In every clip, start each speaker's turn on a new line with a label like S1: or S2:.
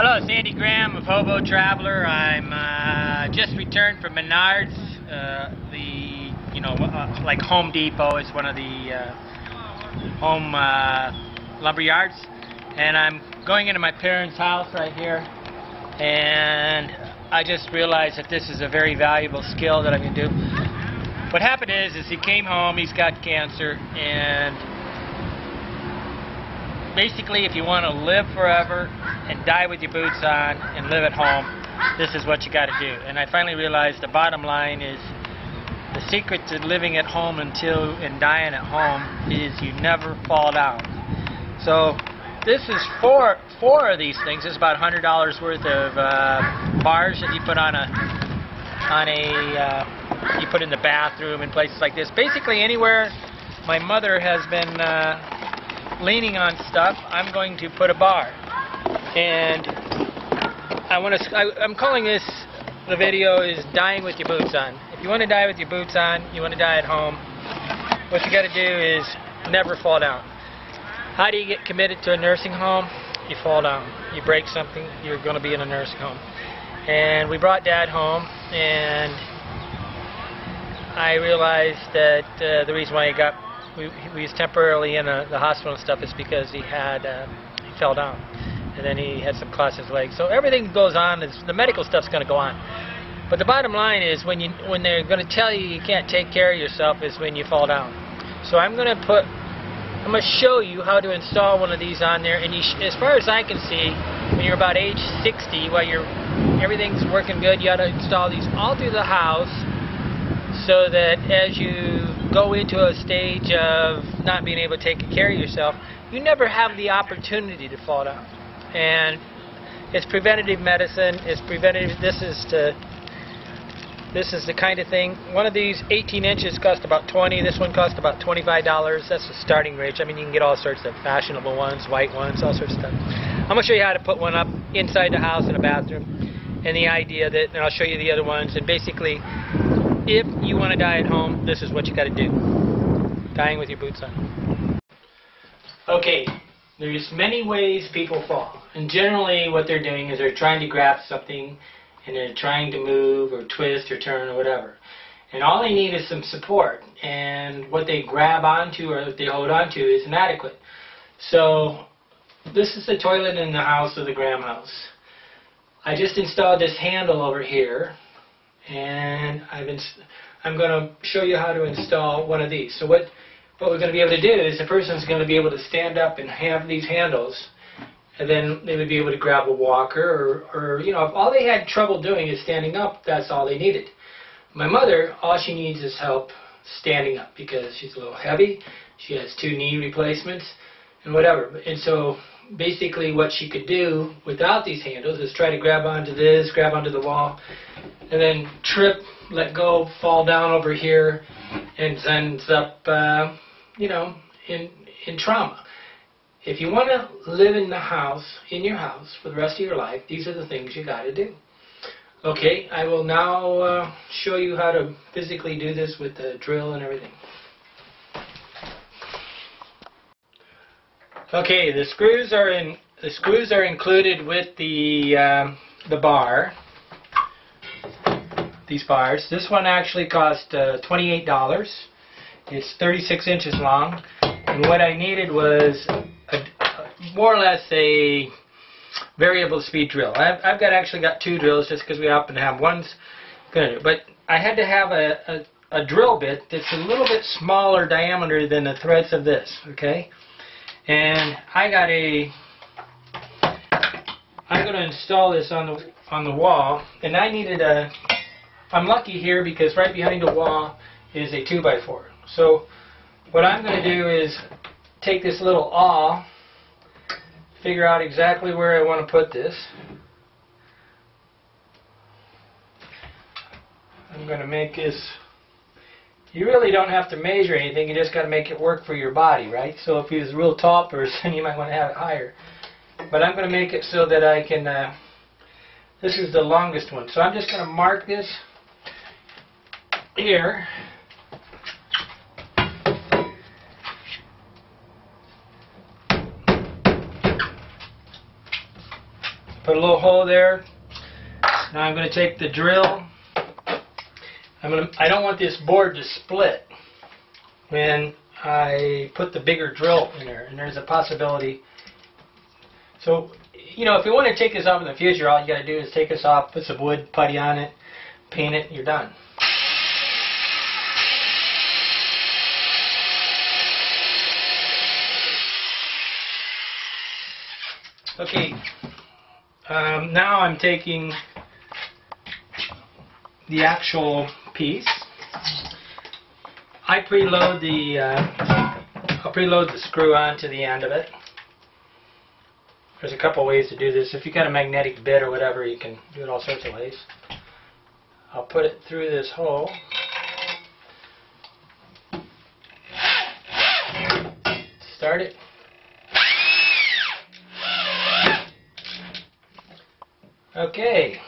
S1: Hello, it's Andy Graham of Hobo Traveler. I'm just returned from Menards. Like Home Depot is one of the home lumber yards, and I'm going into my parents' house right here. And I just realized that this is a very valuable skill that I'm going to do. What happened is he came home. He's got cancer, and basically, if you want to live forever and die with your boots on and live at home, this is what you got to do. And I finally realized the bottom line is the secret to living at home and dying at home is you never fall down. So this is four of these things. This is about $100 worth of bars that you put you put in the bathroom and places like this. Basically anywhere my mother has been leaning on stuff, I'm going to put a bar. And I'm calling this, the video is dying with your boots on. If you want to die with your boots on, you want to die at home, what you got to do is never fall down. How do you get committed to a nursing home? You fall down. You break something, you're going to be in a nursing home. And we brought Dad home, and I realized that the reason why he was temporarily in the hospital and stuff is because he fell down, and then he had some clots in his leg. So everything goes on. The medical stuff's going to go on. But the bottom line is when they're going to tell you can't take care of yourself is when you fall down. So I'm going to show you how to install one of these on there. And as far as I can see, when you're about age 60, while everything's working good, you got to install these all through the house, so that as you go into a stage of not being able to take care of yourself, you never have the opportunity to fall down. And it's preventative medicine. It's preventative. This is the kind of thing. One of these 18 inches cost about $20. This one cost about $25. That's the starting range. I mean, you can get all sorts of fashionable ones, white ones, all sorts of stuff. I'm going to show you how to put one up inside the house in a bathroom. And the idea that, and I'll show you the other ones. And basically, if you want to die at home, this is what you got to do. Dying with your boots on. Okay, there's many ways people fall. And generally what they're doing is they're trying to grab something, and they're trying to move or twist or turn or whatever. And all they need is some support. And what they grab onto or what they hold onto is inadequate. So this is the toilet in the house of the Graham house. I just installed this handle over here. And I'm going to show you how to install one of these. So what we're going to be able to do is the person's going to be able to stand up and have these handles, and then they would be able to grab a walker, or you know, if all they had trouble doing is standing up, that's all they needed. My mother, all she needs is help standing up because she's a little heavy. She has 2 knee replacements and whatever. And so basically what she could do without these handles is try to grab onto this, grab onto the wall, and then trip, let go, fall down over here, and ends up, in trauma. If you want to live in your house for the rest of your life, these are the things you got to do. Okay, I will now show you how to physically do this with the drill and everything. Okay, the screws are included with the bar. These bars. This one actually cost $28. It's 36 inches long, and what I needed was more or less a variable speed drill. I've actually got 2 drills just because we happen to have one's gonna do. But I had to have a drill bit that's a little bit smaller diameter than the threads of this. Okay, and I'm going to install this on the wall, and I needed I'm lucky here because right behind the wall is a 2x4. So what I'm going to do is take this little awl, figure out exactly where I want to put this. I'm going to make this, you really don't have to measure anything, you just got to make it work for your body, right? So if you're a real tall person, you might want to have it higher. But I'm going to make it so that I can, this is the longest one. So I'm just going to mark this here. Put a little hole there. Now I'm going to take the drill. I don't want this board to split when I put the bigger drill in there, and there's a possibility. So, you know, if you want to take this off in the future, all you got to do is take this off, put some wood putty on it, paint it, and you're done. Okay, now I'm taking the actual piece. I'll preload the screw onto the end of it. There's a couple ways to do this. If you got a magnetic bit or whatever, you can do it all sorts of ways. I'll put it through this hole. Start it. Okay,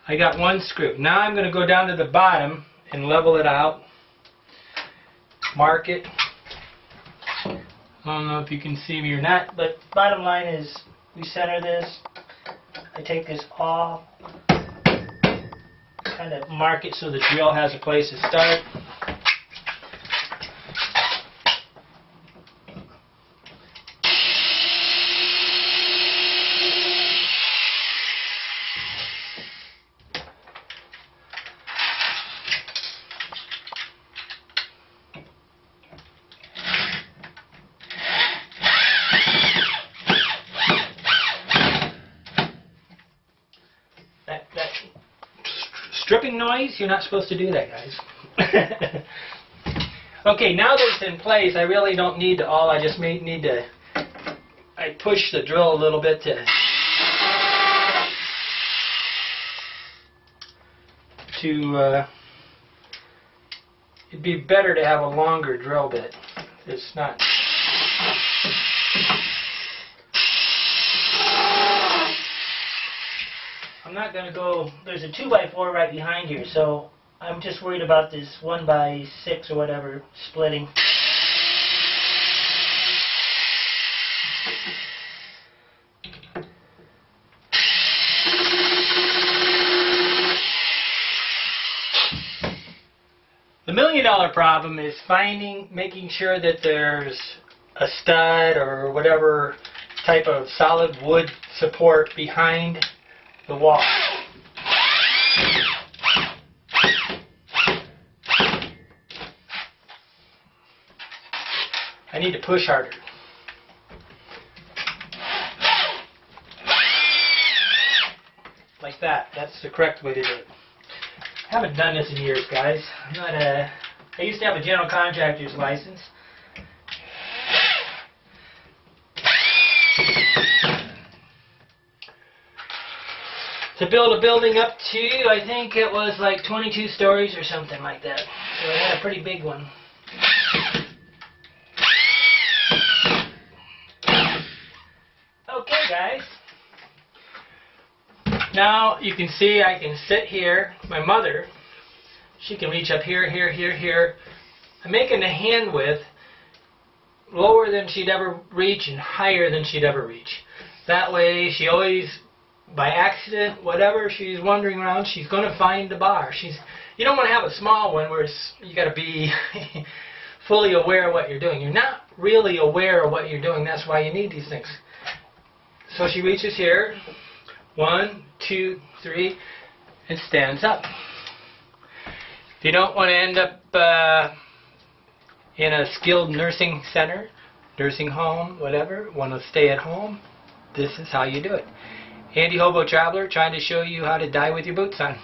S1: I got one screw. Now I'm going to go down to the bottom and level it out. Mark it. I don't know if you can see me or not, but bottom line is we center this. I take this off, kind of mark it so the drill has a place to start. Stripping noise, you're not supposed to do that, guys. Okay, now that it's in place, I really don't need to I just need to, I push the drill a little bit it'd be better to have a longer drill bit. It's not. I'm not going to go, there's a 2x4 right behind here, so I'm just worried about this 1x6 or whatever splitting. The $1 million problem is making sure that there's a stud or whatever type of solid wood support behind the wall. I need to push harder. Like that. That's the correct way to do it. I haven't done this in years, guys. I used to have a general contractor's license. To build a building up to, I think it was like 22 stories or something like that. So I had a pretty big one. Okay, guys. Now you can see I can sit here. My mother, she can reach up here, here, here, here. I'm making the hand width lower than she'd ever reach and higher than she'd ever reach. That way she always, by accident, whatever, she's wandering around, she's going to find the bar. You don't want to have a small one where you got to be fully aware of what you're doing. You're not really aware of what you're doing. That's why you need these things. So she reaches here, 1, 2, 3, and stands up. If you don't want to end up in a skilled nursing center, nursing home, whatever, want to stay at home, this is how you do it. Handy Hobo Traveler, trying to show you how to die with your boots on.